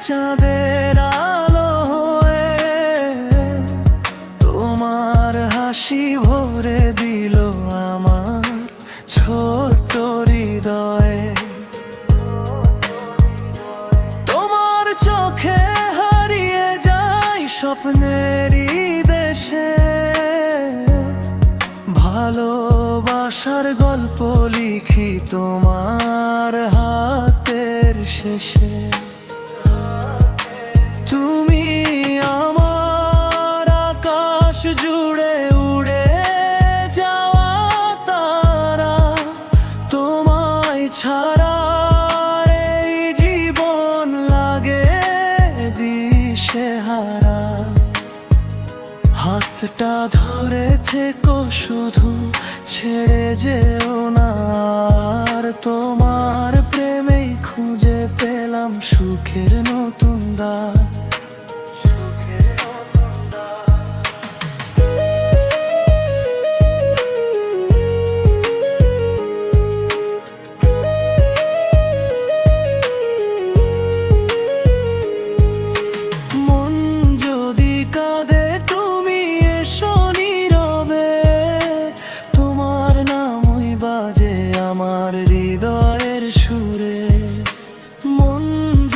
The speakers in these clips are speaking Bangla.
চাঁদের আলো হয়ে তোমার হাসি ভরে দিল আমার ছোট হৃদয়ে। তোমার চোখে হারিয়ে যাই স্বপ্নেরই দেশে, ভালোবাসার গল্প লিখি তোমার হাতের শেষে। তুমি আমার আকাশ জুড়ে উড়ে যাওয়া তারা, তোমায় ছাড়া এই জীবন লাগে দিশেহারা। হাতটা ধরে থেকো শুধু, ছেড়ে যেও না আর। তোমার প্রেমেই খুঁজে পেলাম সুখের নতুন দ্বার। মন যদি কাঁদে তুমি এসো নীরবে, তোমার নামই বাজে আমার হৃদয়ের সুরে। মন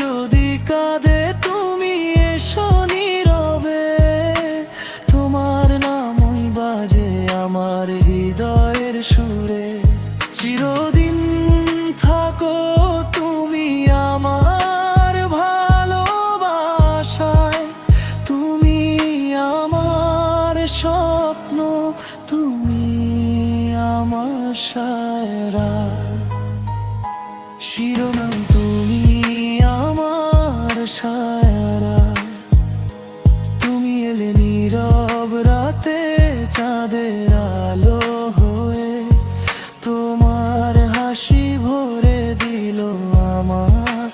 যদি কাঁদে তুমি এসো নীরবে, তোমার নামই বাজে আমার হৃদয়ের সুরে। চিরদিন থাকো তুমি আমার ভালোবাসায়, তুমি আমার স্বপ্ন, তুমি আমার সায়রা। শিরোনাম তুমি আমার সায়রা। তুমি এলে নীরব রাতে চাঁদের আলো হয়ে, তোমার হাসি ভরে দিল আমার